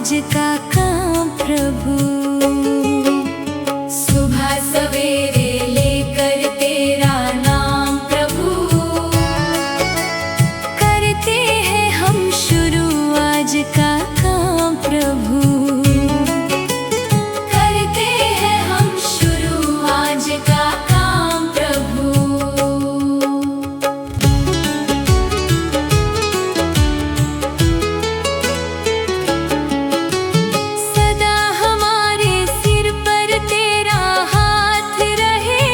आज का काम प्रभु। सुबह सवेरे लेकर तेरा नाम प्रभु, करते हैं हम शुरू आज का काम प्रभु। करते हैं हम शुरू आज का काम प्रभु। सदा हमारे सिर पर तेरा हाथ रहे,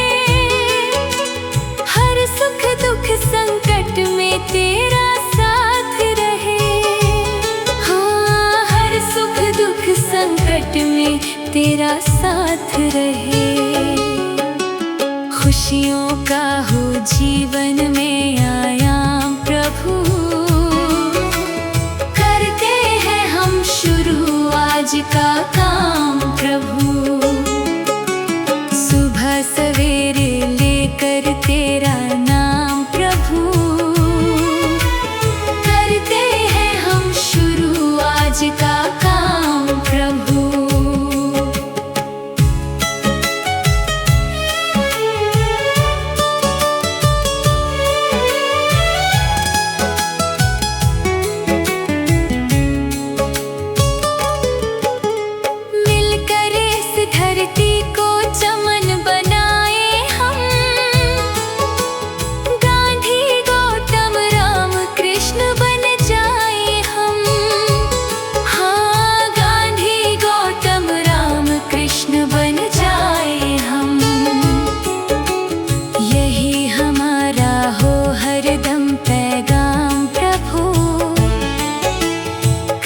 हर सुख दुख संकट में तेरा साथ रहे। हाँ, हर सुख दुख संकट में तेरा साथ रहे। खुशियों का हो जीवन में आयाम प्रभु, करते हैं हम शुरू आज का काम प्रभु। सुबह सवेरे लेकर तेरा नाम प्रभु, करते हैं हम शुरू आज का काम प्रभु। मिलकर इस धरती को चमन बनाए हम, गांधी गौतम राम कृष्ण बन जाए हम। हाँ, गांधी गौतम राम कृष्ण बन जाए हम। यही हमारा हो हरदम पैगाम प्रभु,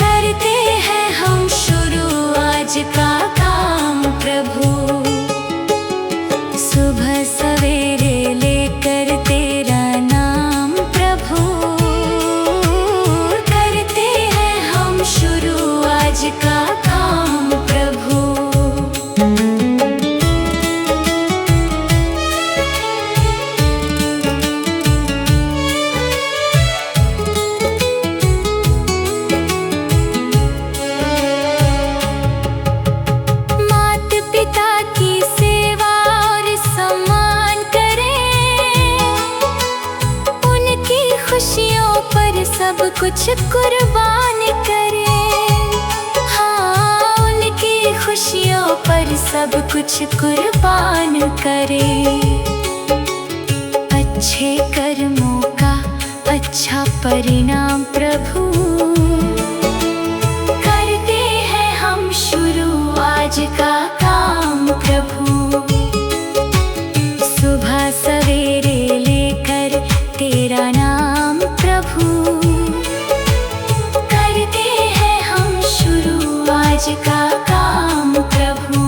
करते हैं हम शुरू आज का काम प्रभु। सुबह सवेरे लेकर तेरा नाम प्रभु, करते हैं हम शुरू आज का काम प्रभु। माता पिता की सेवा और सम्मान करें, उनकी खुशियों पर सब कुछ कुर्बान करें। हाँ, उनकी खुशियों पर सब कुछ कुर्बान करें। अच्छे कर्मों का अच्छा परिणाम प्रभु, करते हैं हम शुरू आज का काम प्रभु। सुबह सवेरे लेकर तेरा नाम प्रभु, करते हैं हम शुरू आज का काम प्रभु।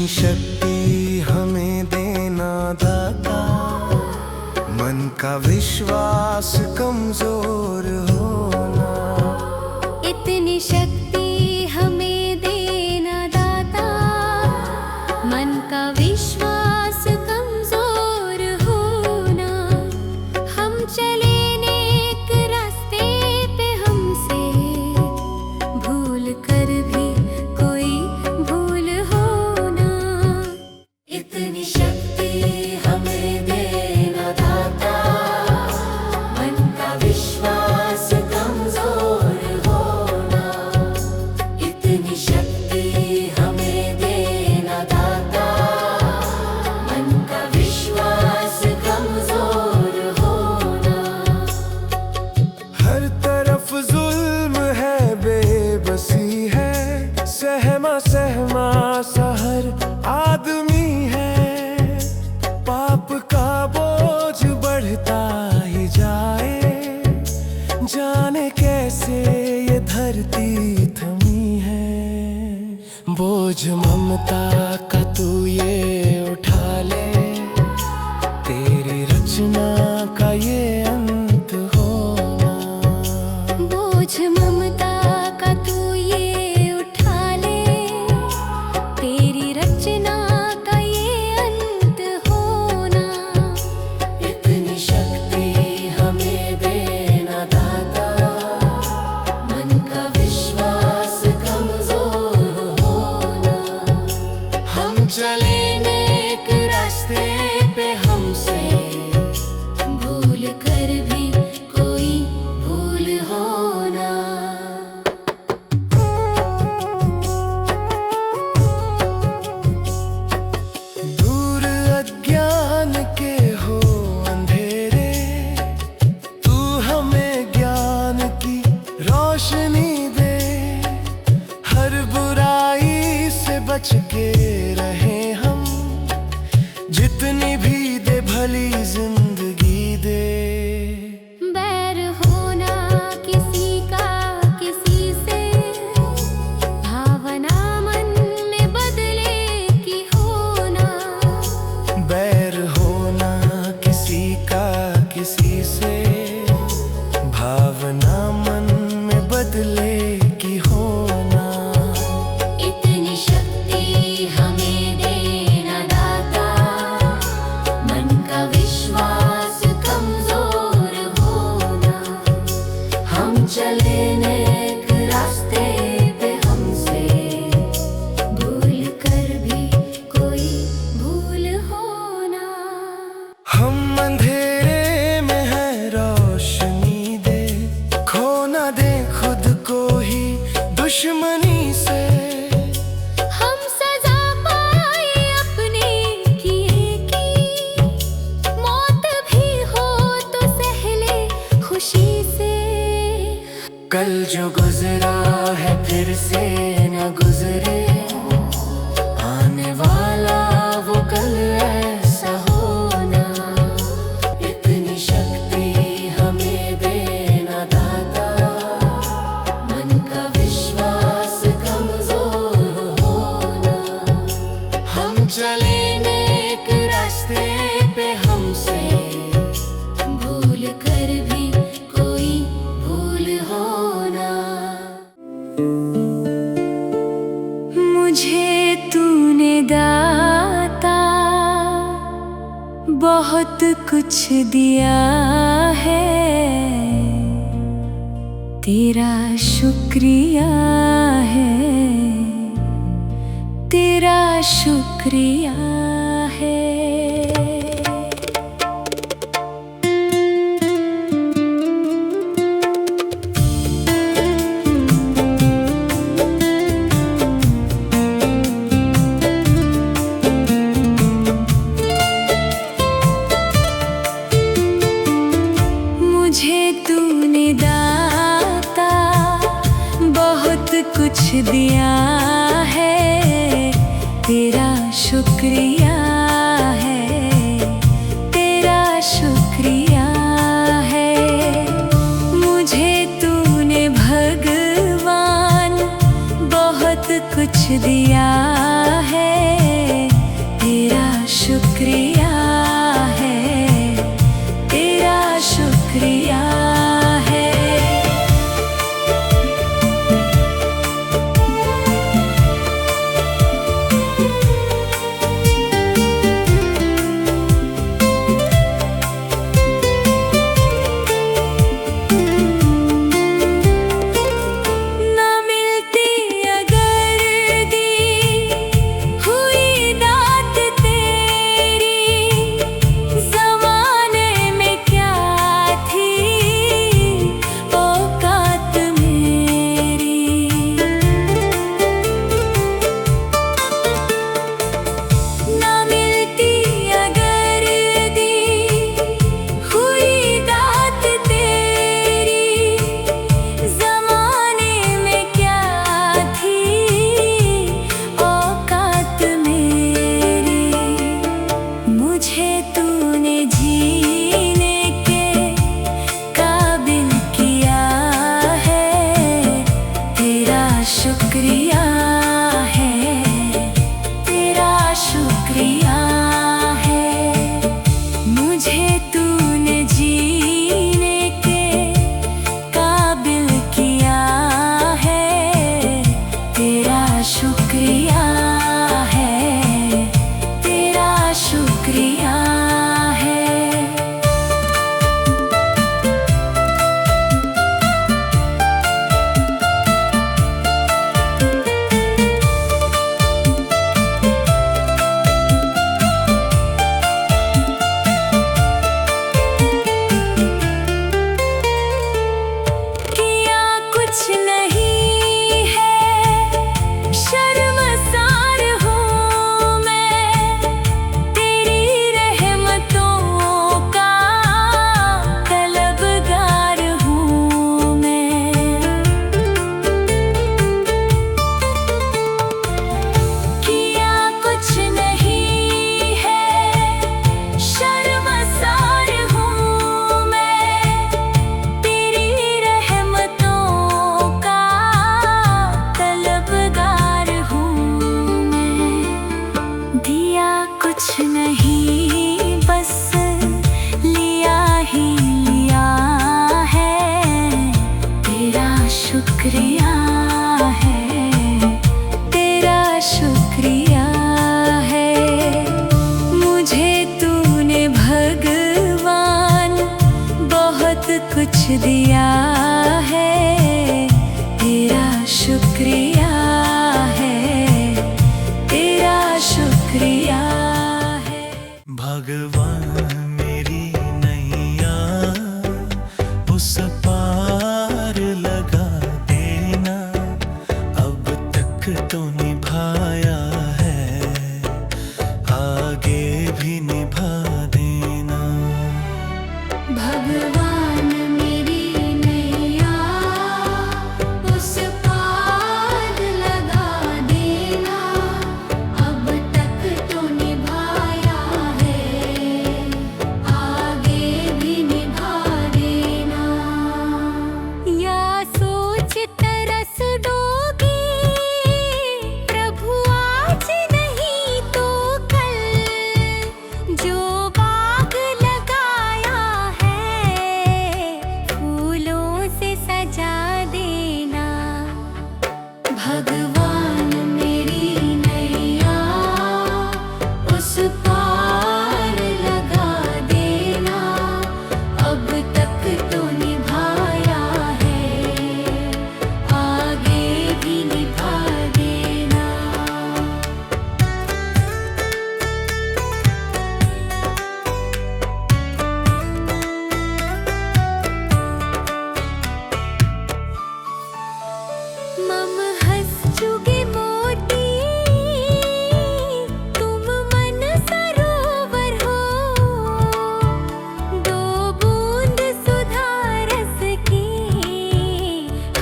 इतनी शक्ति हमें देना दाता, मन का विश्वास कमजोर होना। इतनी शक्ति हमें देना दाता, मन का विश्वास कमजोर होना। हम चले नेक रास्ते पे, हमसे भूल कर भी कोई भूल होना। इतनी शक्ति हमें देना दाता, मन का विश्वास कमजोर होना। इतनी शक्ति हमें देना दाता, मन का विश्वास कमजोर होना। हर तरफ जुल्म है, बेबसी है, सहमा सहमा सा हर आदमी है। पाप का बोझ बढ़ता ही जाए, जाने कैसे ये धरती थमी है। बोझ ममता का तू ये उठा ले, तेरी रचना का ये अंत होना। बोझ ममता का तू ये उठा ले, तेरी रचना का ये अंत होना। इतनी शक्ति हमें देना दाता, मन का विश्वास कमजोर होना। हम चले नेक रास्ते पे, हमसे भूल कर भी कोई भूल होना। दूर अज्ञान के हो अंधेरे, तू हमें ज्ञान की रोशनी दे। हर बुराई से बच के रहे हम, जितनी भी दे भली जिंदगी दे। बैर होना किसी का किसी से, भावना मन में बदले की होना। बैर होना किसी का किसी से, भावना मन में बदले की होना। इतनी शक्ति हमें देना दाता, मन का विश्वास कमजोर होना। हम चले नेक रास्ते पे, हमसे भूल कर भी कोई भूल होना। हम अंधेरे में है, रोशनी दे। खो ना दे खुद को ही दुश्मनी से। हम सजा पाए अपने किए की, मौत भी हो तो सहले खुशी से। कल जो गुजरा है फिर से न गुजरे, आने वाला वो कल ऐसा होना। इतनी शक्ति हमें देना दाता, मन का विश्वास कमजोर होना। हम चले नेक रास्ते पे, हमसे भूल कर भी कोई भूल होना। मुझे तूने दाता बहुत कुछ दिया है, तेरा शुक्रिया है, तेरा शुक्रिया है। मुझे तूने दाता बहुत कुछ दिया है, तेरा शुक्रिया है, तेरा शुक्रिया है। मुझे तूने भगवान बहुत कुछ दिया है, तूने जीने के काबिल किया है, तेरा शुक्रिया है, तेरा शुक्रिया है। मुझे तूने जीने के काबिल किया है, तेरा शुक्रिया है, तेरा शुक्रिया है। किया कुछ नहीं है, शर्मसार हूँ मैं, तेरी रहमतों का तलबगार हूँ मैं। किया कुछ नहीं है, शर्मसार हूँ मैं, तेरी रहमतों का तलबगार हूँ मैं। दिया कुछ नहीं, बस लिया ही लिया है, तेरा शुक्रिया है, तेरा शुक्रिया है। मुझे तूने भगवान बहुत कुछ दिया है, तेरा शुक्रिया है, तेरा शुक्रिया है। भगवान मेरी नैया उस पार लगा देना, अब तक तो निभाया है, आगे भी निभा देना। भगवान मेरी नैया उस पार लगा देना, अब तक तो निभाया है, आगे भी निभा देना। या सोच तरस दोगे प्रभु आज नहीं तो कल, जो बाग लगाया है फूलों से सजा देना। भगवान मेरी नैया उस पार लगा देना, अब तक तो निभाया है, आगे भी निभा देना। मम हंस चुगे मोती, तुम मन सरोवर हो, दो बूंद सुधा रस की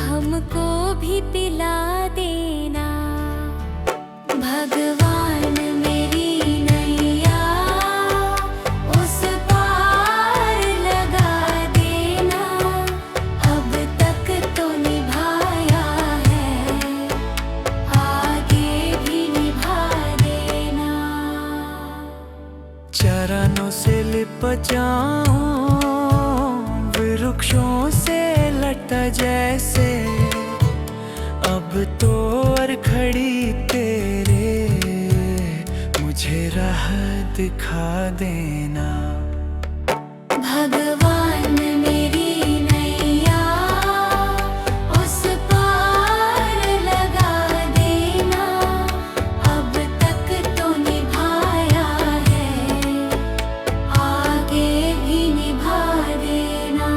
हमको भी पिला देना। भगवान मेरी नैया उस पार लगा देना, अब तक तो निभाया है, आगे भी निभा देना। चरणों से लिप जाऊं वृक्षों से लटा जैसे, अब तो और खड़ी तेरे मुझे राह दिखा देना। भगवान मेरी नैया उस पार लगा देना, अब तक तो निभाया है, आगे भी निभा देना।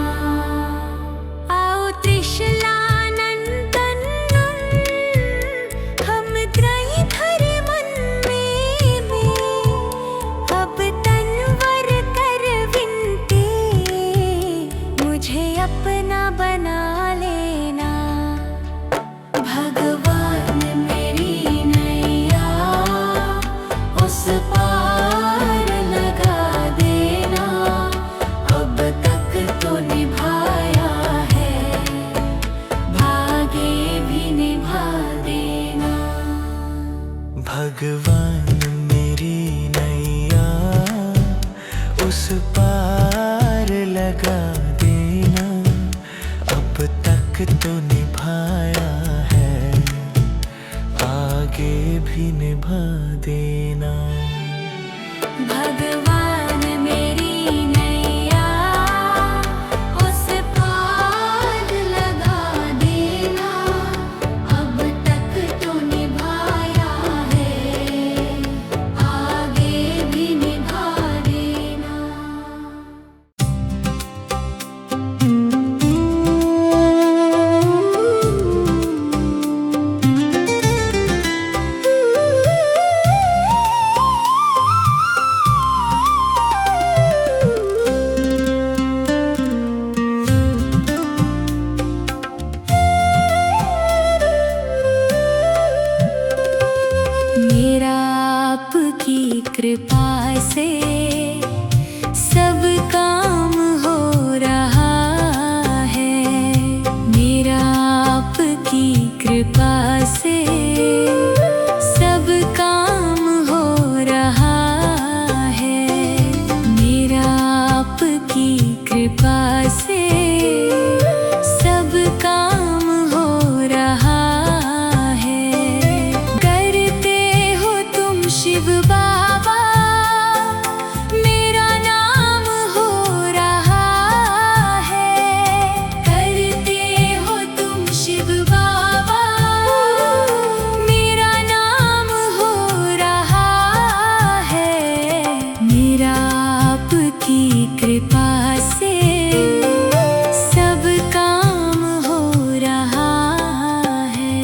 आओ त्रिशलानंदन हम त्रयी धर मन में, अब तनवर उस पार लगा देना, अब तक तो निभाया है, आगे भी निभा देना। भगवान मेरी नैया उस पार लगा देना, अब तक तो निभाया है, आगे भी निभा देना। मेरा आपकी कृपा से सब काम हो रहा है, मेरा आपकी कृपा से सब काम हो रहा है, मेरा आपकी कृपा से सब काम हो रहा शिव बाबा, मेरा नाम हो रहा है। करते हो तुम शिव बाबा, मेरा नाम हो रहा है, मेरा आपकी कृपा से सब काम हो रहा है।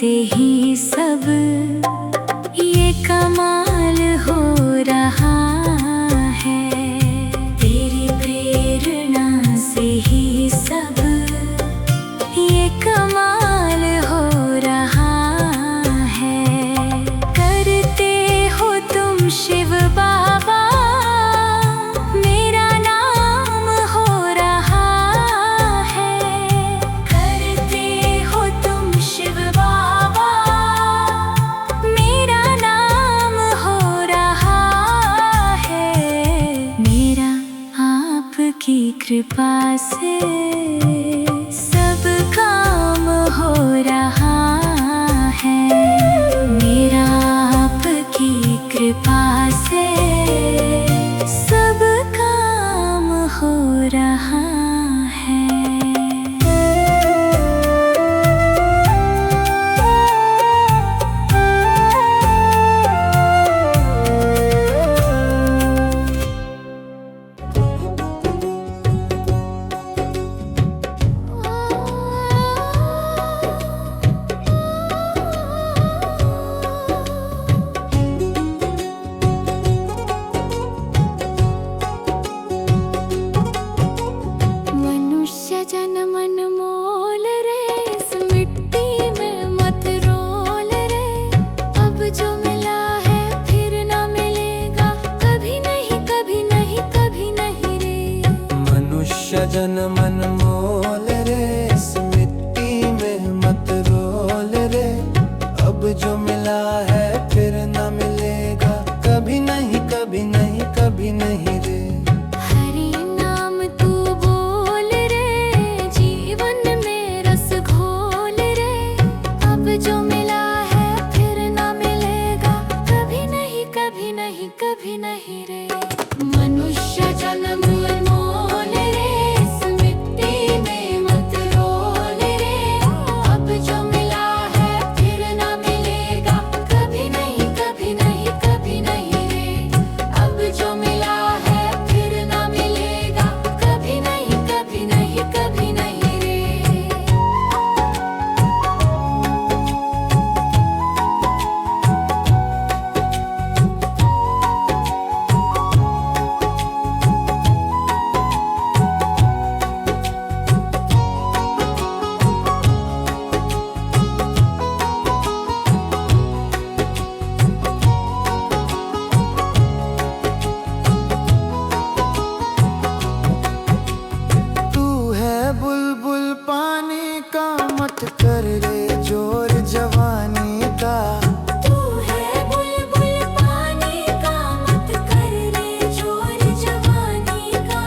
से ही सब ये कमाल हो रहा है। तेरी प्रेरणा से ही सब ये कमाल हो रहा है। करते हो तुम शिव बाबा, मेरा नाम हो रहा है। करते हो तुम शिव बाबा, मेरा नाम हो रहा है। मेरा आपकी कृपा से सब काम हो रहा है। मेरा आपकी कृपा से सब काम हो रहा है। मनुष्य जन्म अनमोल रे, इस मिट्टी में मत रोल रे। अब जो मिला है फिर ना मिलेगा, कभी नहीं कभी नहीं कभी नहीं रे। मनुष्य जन्म अनमोल रे, इस मिट्टी में मत रोल रे। अब जो मिला है फिर न मिलेगा, कभी नहीं कभी नहीं कभी नहीं रे। हरि नाम तू बोल रे, जीवन में रस घोल रे। अब जो मिला है फिर ना मिलेगा, कभी नहीं कभी नहीं कभी नहीं रे। मनुष्य जन्म अनमोल रे, इस मिट्टी में मत रोल रे। अब जो मिला है फिर ना मिलेगा, कभी नहीं कभी नहीं कभी नहीं रे। अब जो मिला है फिर ना मिलेगा, कभी नहीं कभी नहीं कभी नहीं रे। तू है बुलबुल पानी का, मत कर रे जोर जवानी का। तू है बुलबुल पानी का, मत कर रे जोर जवानी का।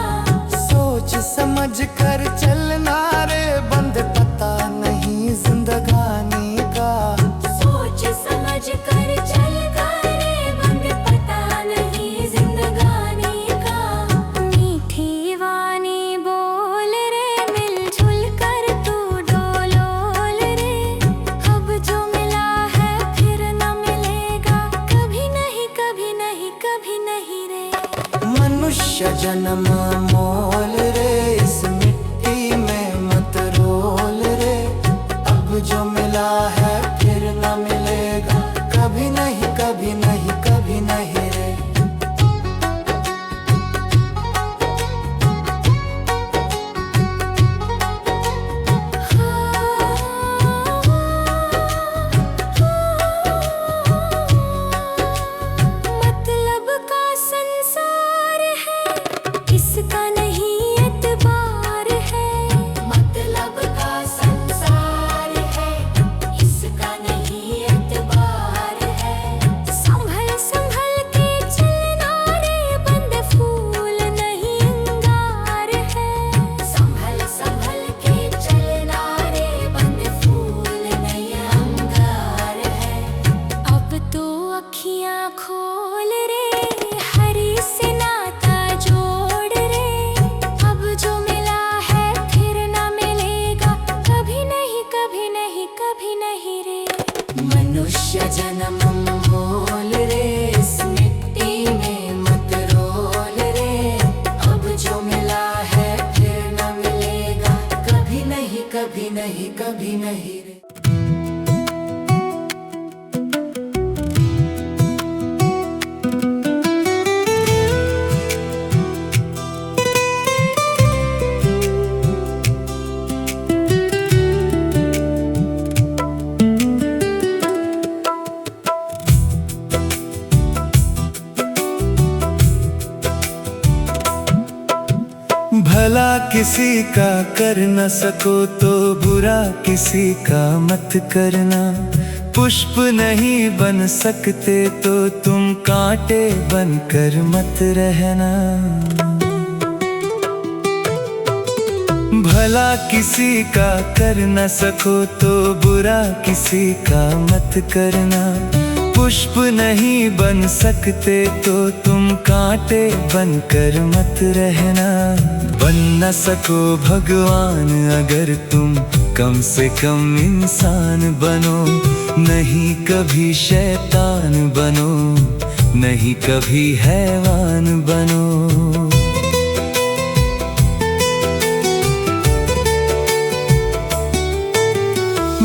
सोच समझ कर चलना रे, बंद पता नहीं जिंदगानी का। सोच समझ कर चल रे, बंद पता नहीं जिंदगानी का। मीठी वाणी बोल रे, मिलजुल कर तू डोलोल रे। अब जो मिला है फिर ना मिलेगा, कभी नहीं कभी नहीं कभी नहीं रे। मनुष्य जन्म मोल रे, इस मिट्टी में मत रोल रे। अब जो मिला है फिर न मिलेगा, कभी नहीं कभी नहीं कभी नहीं रे। मतलब का संसार है, इसका नहीं एतबार है। मतलब का संसार है, इसका नहीं एतबार है। संभल संभल के चलना रे, बंद फूल नहीं अंगार है। संभल संभल के चलना रे, बंद फूल नहीं अंगार है। अब तो अखियां खोल रे, हरि से नाता जोड़ रे। अब जो मिला है फिर ना मिलेगा, कभी नहीं कभी नहीं कभी नहीं रे। मनुष्य जन्म मोल रे, इस मिट्टी में मत रोल रे। अब जो मिला है फिर ना मिलेगा, कभी नहीं कभी नहीं कभी नहीं रे। किसी का कर न सको तो बुरा किसी का मत करना। पुष्प नहीं बन सकते तो तुम कांटे बनकर मत रहना। भला किसी का कर न सको तो बुरा किसी का मत करना। पुष्प नहीं बन सकते तो तुम कांटे बनकर मत रहना। बन न सको भगवान अगर तुम कम से कम इंसान बनो। नहीं कभी शैतान बनो, नहीं कभी हैवान बनो।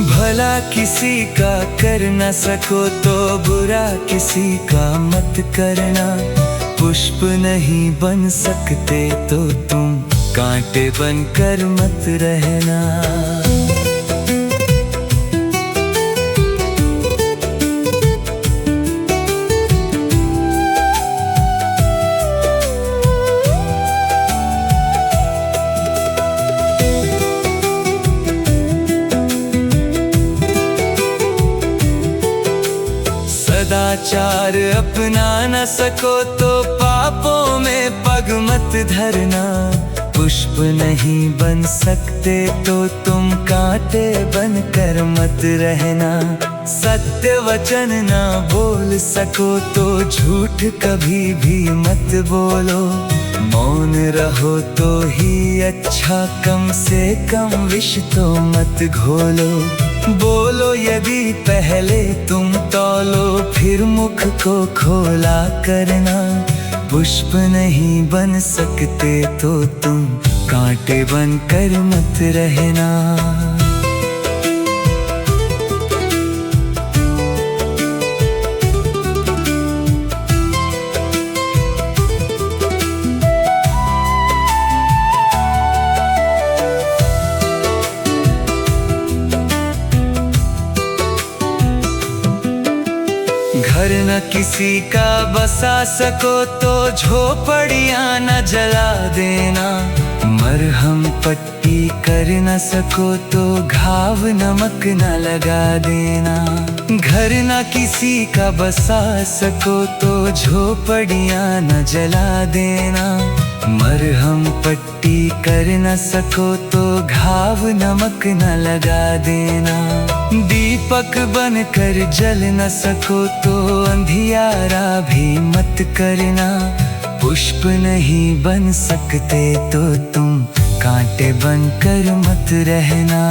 भला किसी का कर न सको तो बुरा किसी का मत करना। पुष्प नहीं बन सकते तो तुम कांटे बनकर मत रहना। सदाचार अपना न सको तो पापों में पग मत धरना। पुष्प नहीं बन सकते तो तुम कांटे बनकर मत रहना। सत्य वचन ना बोल सको तो झूठ कभी भी मत बोलो। मौन रहो तो ही अच्छा, कम से कम विष तो मत घोलो। बोलो यदि पहले तुम तौलो, फिर मुख को खोला करना। पुष्प नहीं बन सकते तो तुम कांटे बनकर मत रहना। घर न किसी का बसा सको तो झोपड़ियां न जला देना। मरहम पट्टी कर न सको तो घाव नमक न लगा देना। घर न किसी का बसा सको तो झोपड़ियां न जला देना। मरहम पट्टी कर न सको तो घाव नमक न लगा देना। दीपक बनकर जल न सको तो अंधियारा भी मत करना। पुष्प नहीं बन सकते तो तुम कांटे बनकर मत रहना।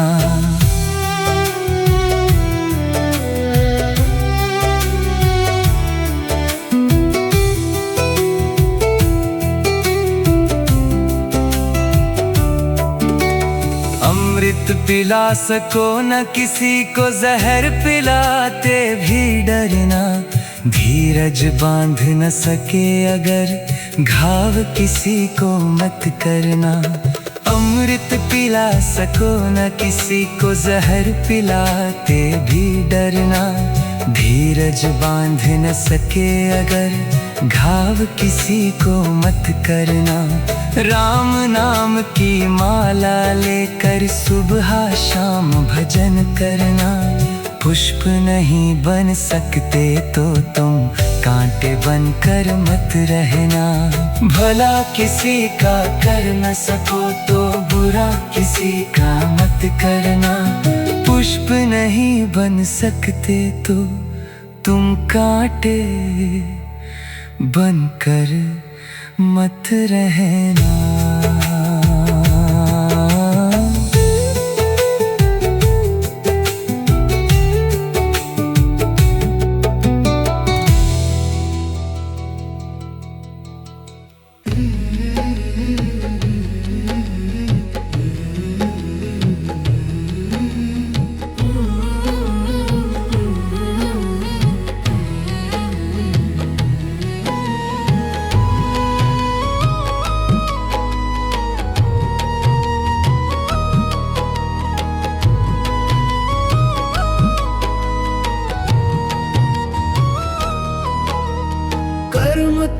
अमृत पिला सको न किसी को जहर पिलाते भी डरना। धीरज बांध न सके अगर घाव किसी को मत करना। अमृत पिला सको न किसी को जहर पिलाते भी डरना। धीरज बांध न सके अगर घाव किसी को मत करना। राम नाम की माला लेकर सुबह शाम भजन करना। पुष्प नहीं बन सकते तो तुम कांटे बनकर मत रहना। भला किसी का कर न सको तो बुरा किसी का मत करना। पुष्प नहीं बन सकते तो तुम कांटे बनकर मत रहना।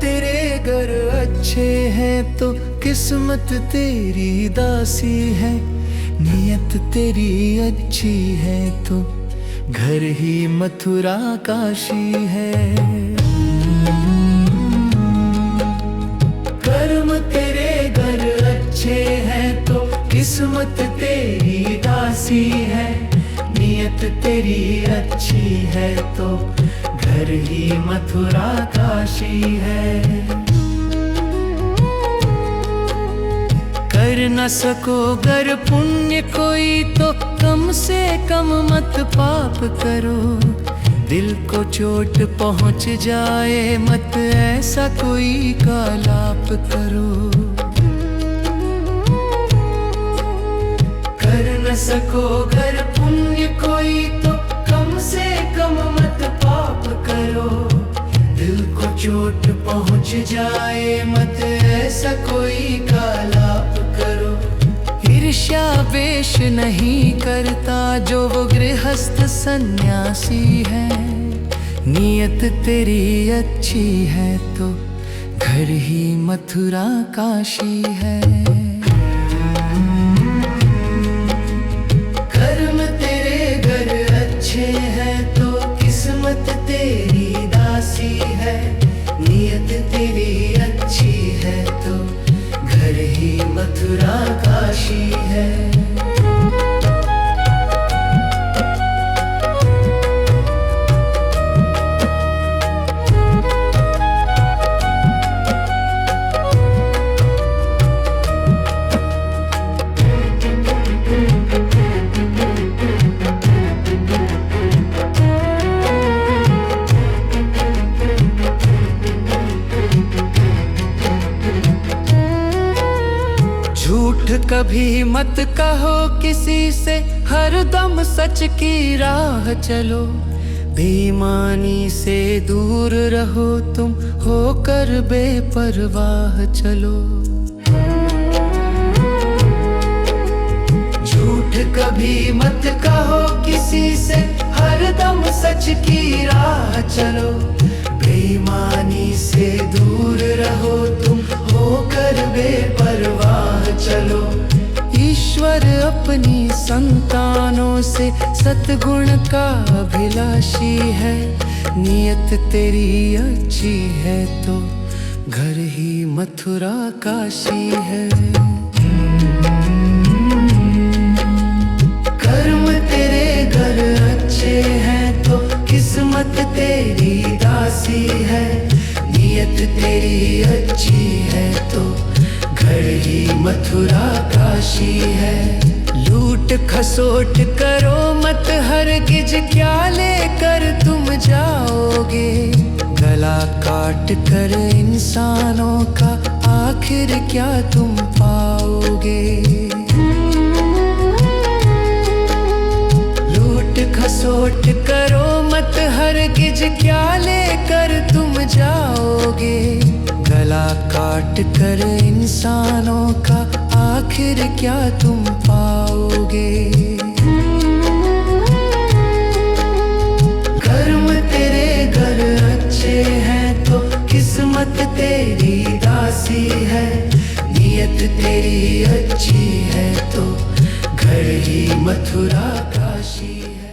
तेरे घर अच्छे हैं तो किस्मत तेरी दासी है, नियत तेरी अच्छी है तो घर ही मथुरा काशी है। कर्म तेरे घर अच्छे हैं तो किस्मत तेरी दासी है, नियत तेरी अच्छी है तो घर ही मथुरा काशी है। कर न सको गर पुण्य कोई तो कम से कम मत पाप करो, दिल को चोट पहुंच जाए मत ऐसा कोई कालाप करो। कर न सको गर पुण्य कोई तो कम से कम मत पाप करो, दिल को चोट पहुंच जाए मत ऐसा कोई कालाप करो। ईर्ष्या वेश नहीं करता जो वो गृहस्थ सन्यासी है, नियत तेरी अच्छी है तो घर ही मथुरा काशी है। कर्म तेरे घर अच्छे हैं तो किस्मत तेरी दासी है, नियत तेरी अच्छी है तो घर ही मथुरा काशी है। झूठ कभी मत कहो किसी से, हरदम सच की राह चलो। बेईमानी से दूर रहो तुम, होकर बेपरवाह चलो। झूठ कभी मत कहो किसी से, हरदम सच की राह चलो। बेईमानी से दूर रहो तुम, होकर बेपरवाह चलो। ईश्वर अपनी संतानों से सतगुण का अभिलाषी है, नियत तेरी अच्छी है तो घर ही मथुरा काशी है। कर्म तेरे घर अच्छे हैं तो किस्मत तेरी दासी है, नियत तेरी अच्छी है तो घर ही मथुरा काशी है। लूट खसोट करो मत हरगिज, क्या लेकर तुम जाओगे। गला काट कर इंसानों का आखिर क्या तुम पाओगे। लूट खसोट करो मत हरगिज, क्या लेकर तुम जाओगे। गला काट कर इंसानों का आखिर क्या तुम पाओगे। कर्म तेरे घर अच्छे हैं तो किस्मत तेरी दासी है, नियत तेरी अच्छी है तो घर ही मथुरा काशी है।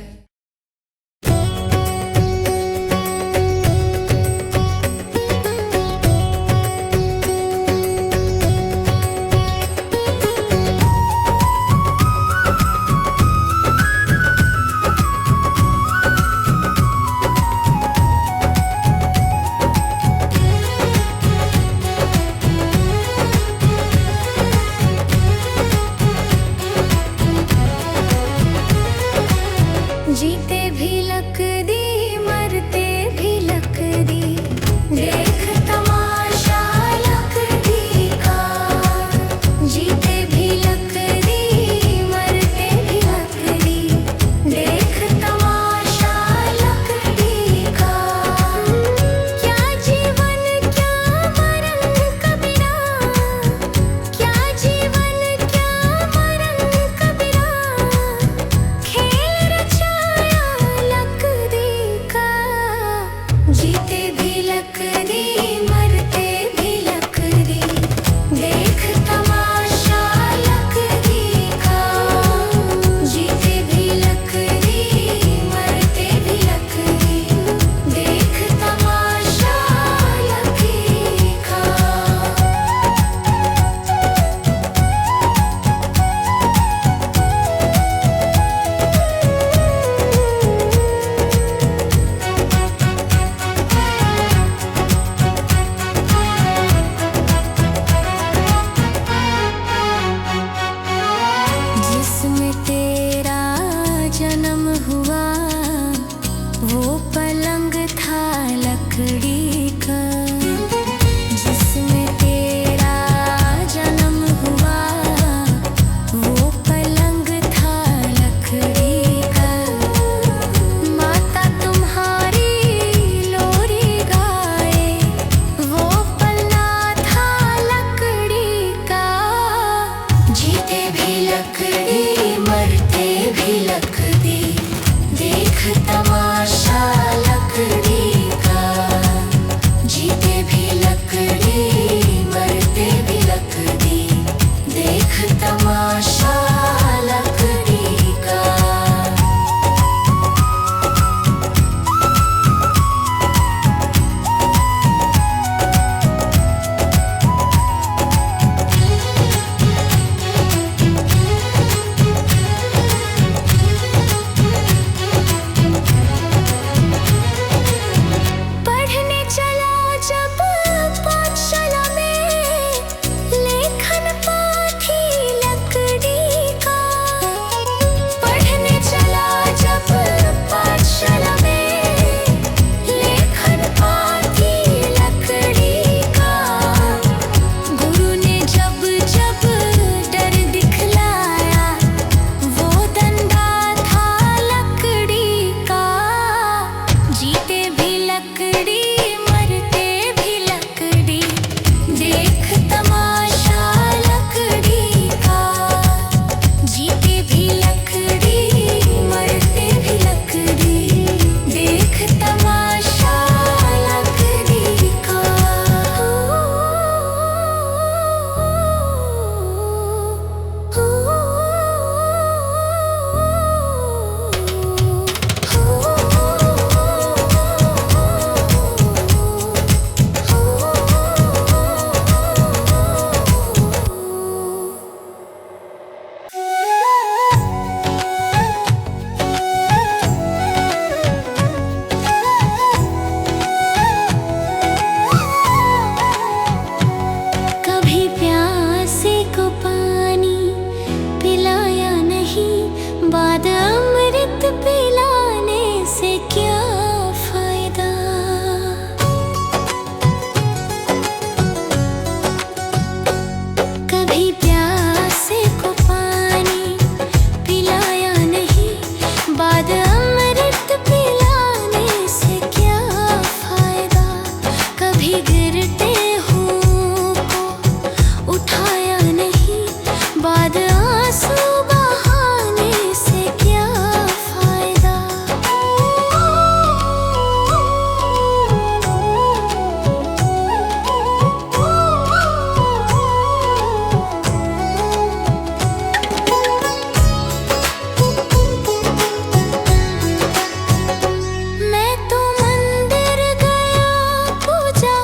वो पलंग था लकड़ी का, जिसमें तेरा जन्म हुआ। वो पलंग था लकड़ी का, माता तुम्हारी लोरी गाए। वो पलना था लकड़ी का, जीते भी लकड़ी मरते भी लकड़ी, देख तमाशा लकड़ी का। जीते भी लकड़ी मरते भी लकड़ी, देख तमाशा लकड़ी का। पढ़ने चला जब पाठशाला में, लेखन पाठी लकड़ी का। पढ़ने चला जब पाठशाला में, लेखन पाठी लकड़ी का। गुरु ने जब जब डर दिखलाया, वो डंडा था लकड़ी का। जीते भी लकड़ी मरते भी लकड़ी, देख तमाशा लकड़ी का। जीते भी लकड़ी मरते भी लकड़ी, देख तमाशा लकड़ी का। कभी प्यासे को पानी पिलाया नहीं, बाद अमृत पिलाने से क्या फायदा। कभी प्यासे को पानी पिलाया नहीं, बाद अमृत पिलाने से क्या फायदा। कभी गिरते हूँ को उठाया नहीं, बाद आंसू बहाने से क्या फायदा। मैं तो मंदिर गया पूजा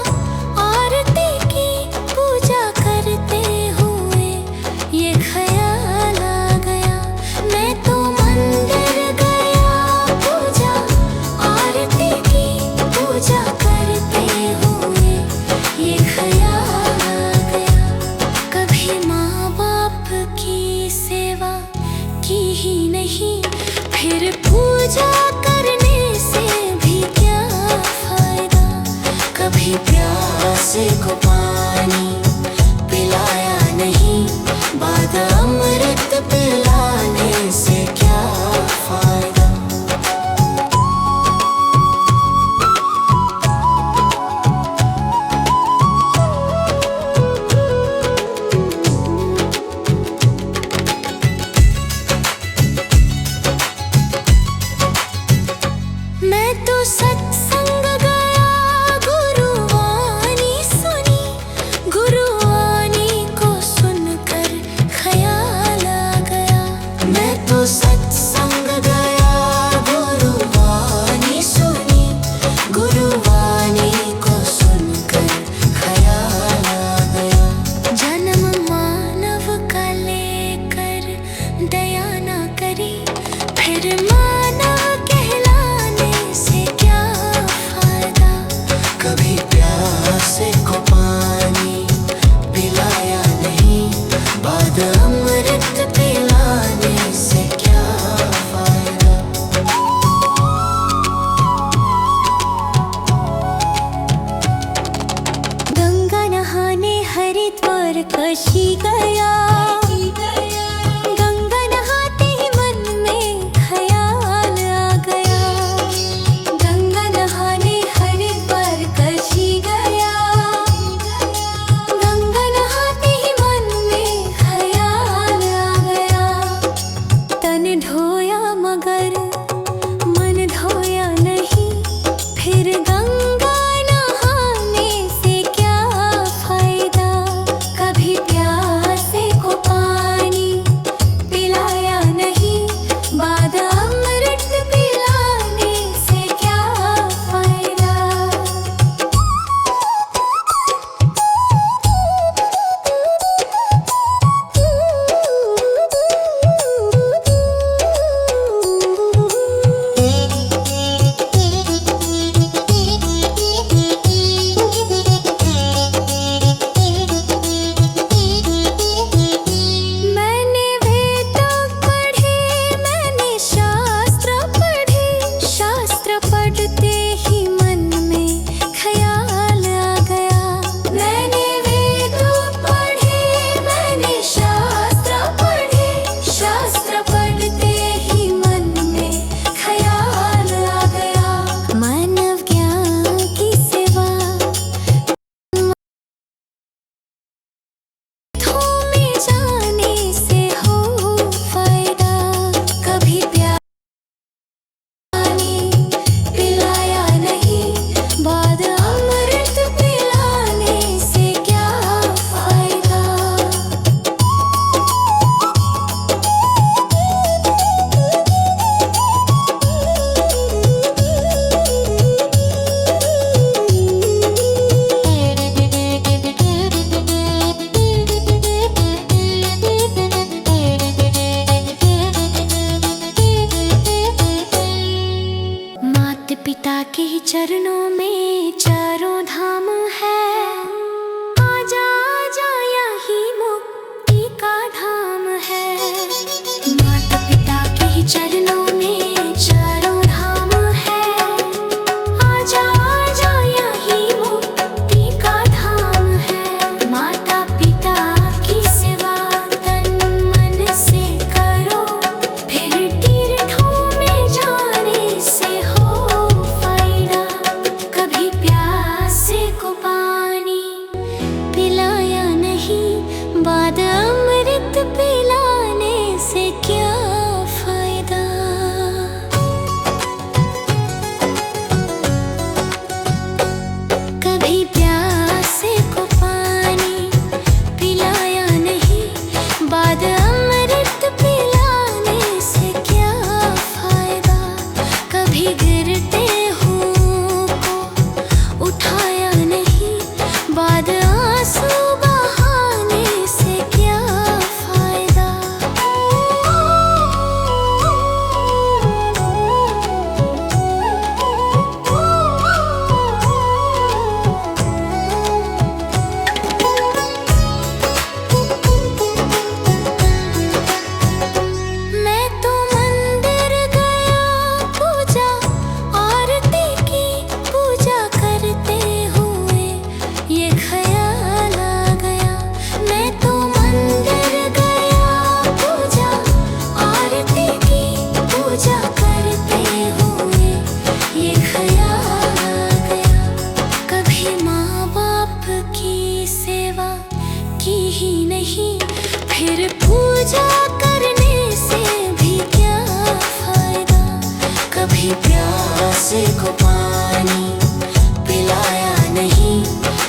आरती की, पूजा करते हुए ये ख्याल आ गया। मैं तो मंदिर गया पूजा आरती की, पूजा करते हुए ये ख्याल आ गया। कभी माँ बाप की सेवा की ही नहीं, फिर पूजा करने से भी क्या फायदा। कभी प्यासे को पानी पिलाया नहीं, बाद अमृत पिलाने से क्या फायदा। मैं तो सत्संग गया, गुरुवाणी सुनी, गुरुवाणी को सुनकर ख्याल आ गया। मैं तो सत्संग गया, गुरुवाणी सुनी, गुरुवाणी को सुनकर ख्याल आ गया। जन्म मानव का लेकर दया ना करी, फिर मानव कहलाने से क्या फायदा। कशी गया। गंगा नहाते ही मन में ख्याल आ गया। गंगा नहाने हरिद्वार कशी गया। गंगा नहाते ही मन में ख्याल आ गया। तन धोया मगर मन धोया नहीं, फिर गंगा नहाने से क्या फायदा। कभी प्यासे को पानी पिलाया नहीं, बाद अमृत पिलाने से क्या फायदा। मैंने वेद पढ़े, मैंने शास्त्र पढ़े। शास्त्र पढ़ते ही मन में ख्याल आ गया। मैंने वेद पढ़े, मैंने शास्त्र पढ़े। शास्त्र पढ़ते ही मन में ख्याल आ गया। मानव ज्ञान की सेवा में जाने से हो फायदा। कभी पानी पिलाया नहीं, बाद अमृत पिलाने से क्या फायदा। माता पिता के ही चरणों में चारों धाम है। आजा आजा यही मुक्ति का धाम है। माता पिता के ही चरणों में चारों धाम है। आजा आजा यही मुक्ति का धाम है। माता पिता की सेवा तन मन से करो, फिर तीर्थों में जाने से हो फायदा। कभी प्यासे को पानी पिलाया नहीं, बाद अमृत पिलाने से क्या फायदा। कभी प्यासे को पानी पिलाया नहीं, बाद अमृत पिलाने से क्या फायदा। कभी गिरते हुओं को उठाया नहीं, बाद आंसू बहाने से क्या फायदा। मैं तो मंदिर गया, पूजा आरती की। पूजा करते हुए ये ख्याल आ गया। मैं तो मंदिर गया, पूजा आरती की। पूजा करते हुए ये ख्याल आ गया। कभी माँ बाप की सेवा की ही नहीं, फिर पूजा करने से भी क्या फायदा। कभी प्यासे को पानी पिलाया नहीं,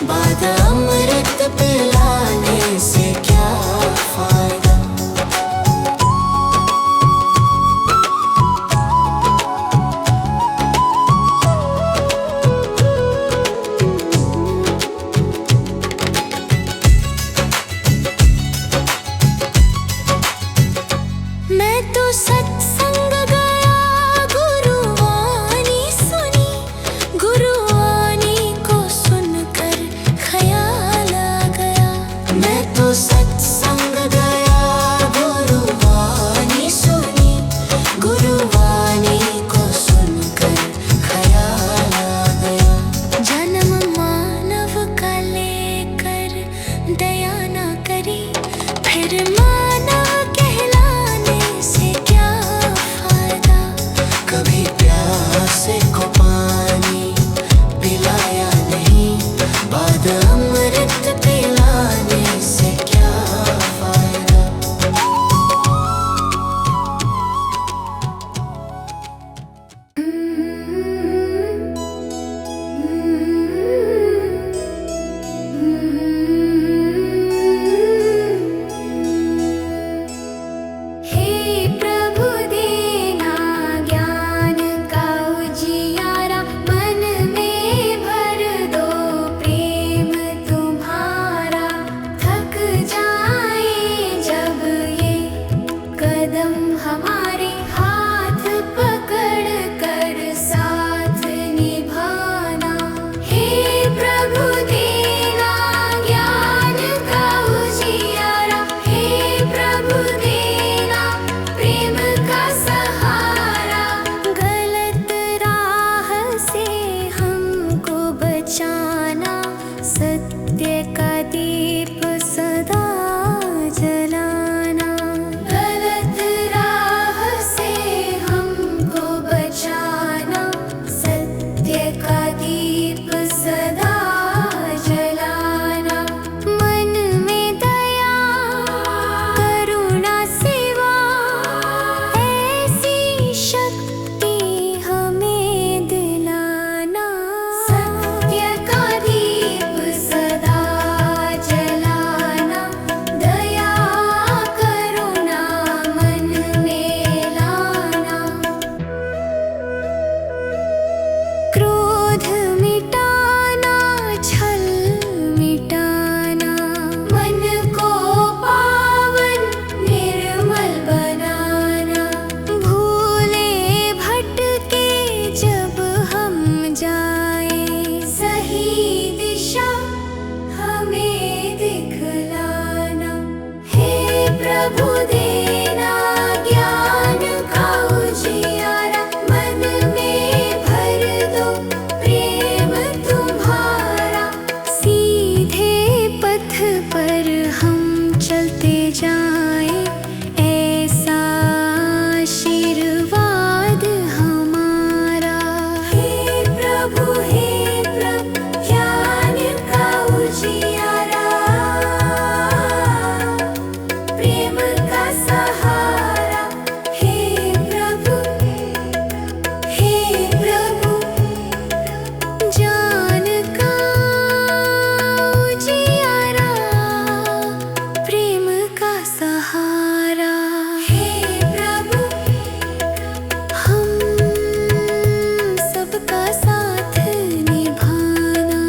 बाद अमृत पिलाने से क्या फायदा। मैं तो सत्संग गया, गुरुवाणी सुनी। गुरुवाणी को सुनकर ख्याल प्रभु देना ज्ञान का उजियारा, मन में भर दो प्रेम तुम्हारा। सीधे पथ पर हम चलते जाएं, ऐसा आशीर्वाद हमारा। हे प्रभु ज्ञान का उजियारा, प्रेम का सहारा। हे प्रभु ज्ञान का उजियारा, प्रेम का सहारा। हे प्रभु हम सबका साथ निभाना।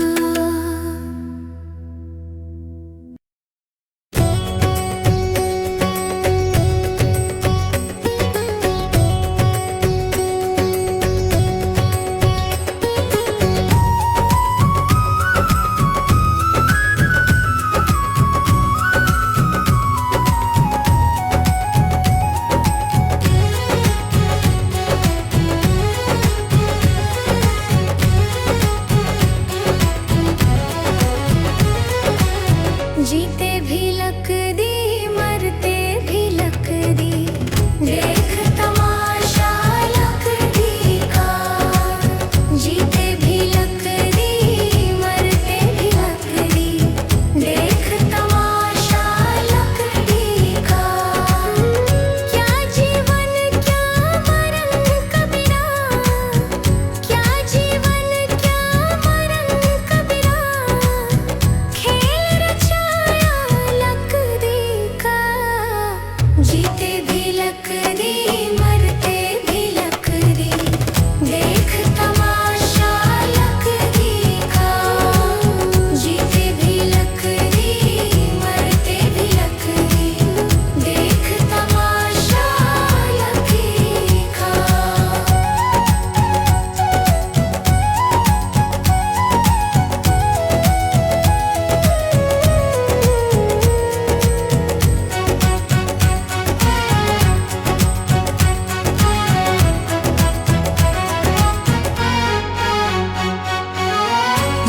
जीते भी लक दी, मरते भी लक दी, देख तमाशा लक दी का। जीते भी लक दी, मरते भी लक दी, देख तमाशा लक दी का। क्या जीवन क्या मरण कबीरा, क्या जीवन क्या मरण कबीरा, खेल रचाया लक दी का। जीते भी लक दी, मरते भी लक दी, देख तमाशा लक दी का। जीते भी लक दी, मरते भी लक दी, देख तमाशा लक दी का।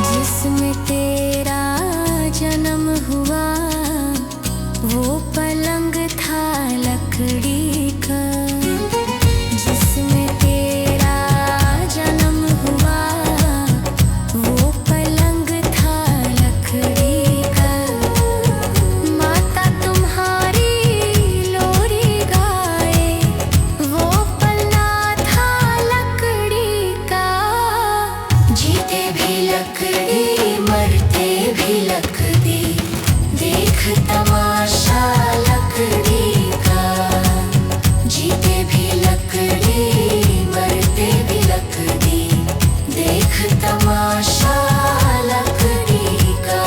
जिसमें तेरा जन्म हुआ, वो पलंग था लकड़ी का। जिसमें तेरा जन्म हुआ, वो पलंग था लकड़ी का। माता तुम्हारी लोरी गाए, वो पलना था लकड़ी का। जीते भी लकड़ी, मरते भी लकड़ी, देख तमाशा लकड़ी का। जीते भी लकड़ी, मरते भी लकड़ी, देख तमाशा लकड़ी का।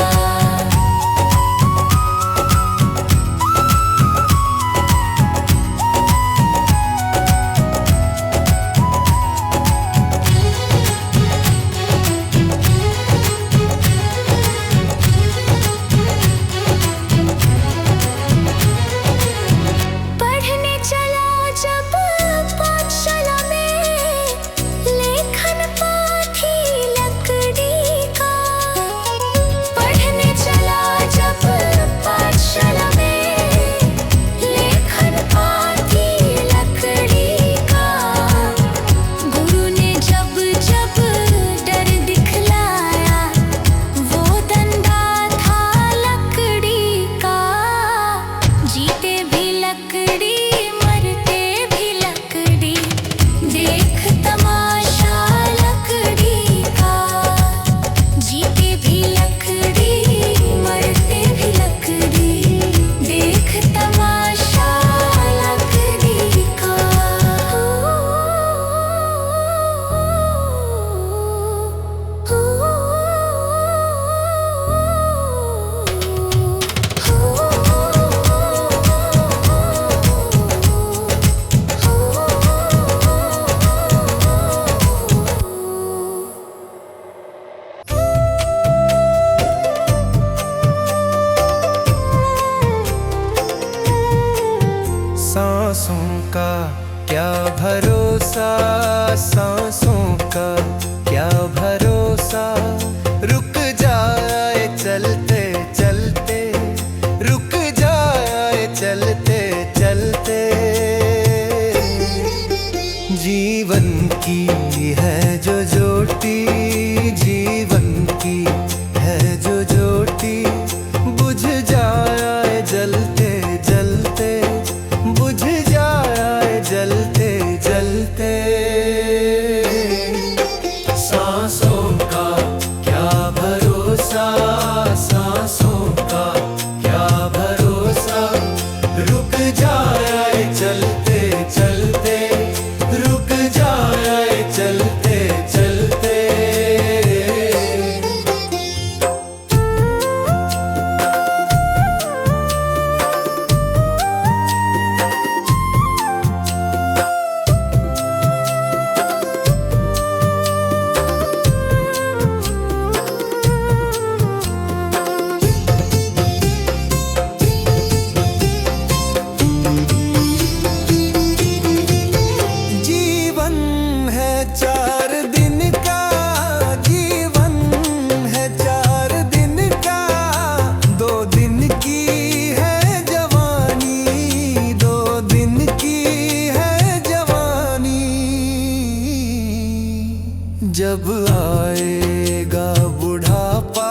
आएगा बुढ़ापा,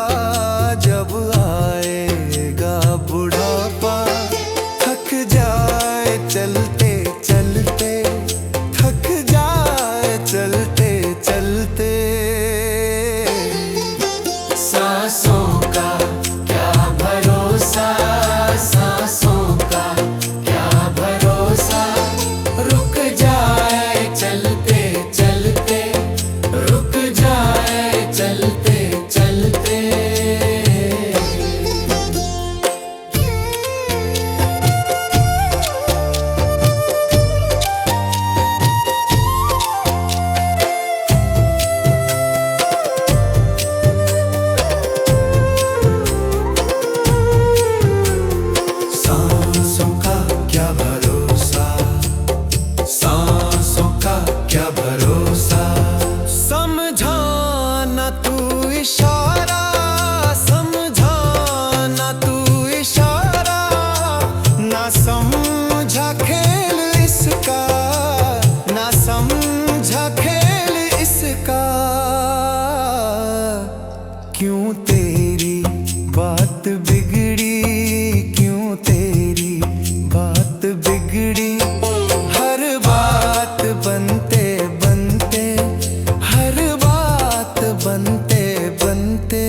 जब आएगा बुढ़ापा, थक जाए चलते चलते, थक जाए चलते चलते। सांसों का क्या भरोसा, सांसों का क्या भरोसा, रुक जाए चलते चलते, रुक जाए चलते चलते। सांसों का क्या भरोसा, सांसों का क्या भरोसा, समझाना तू इशारा, समझाना तू इशारा, ना समझा खेल इसका, ना समझा खेल इसका। क्यों तेरी बात बिगड़ी, क्यों तेरी बात बिगड़ी, हर बात बनते बनते, हर बात बनते बनते।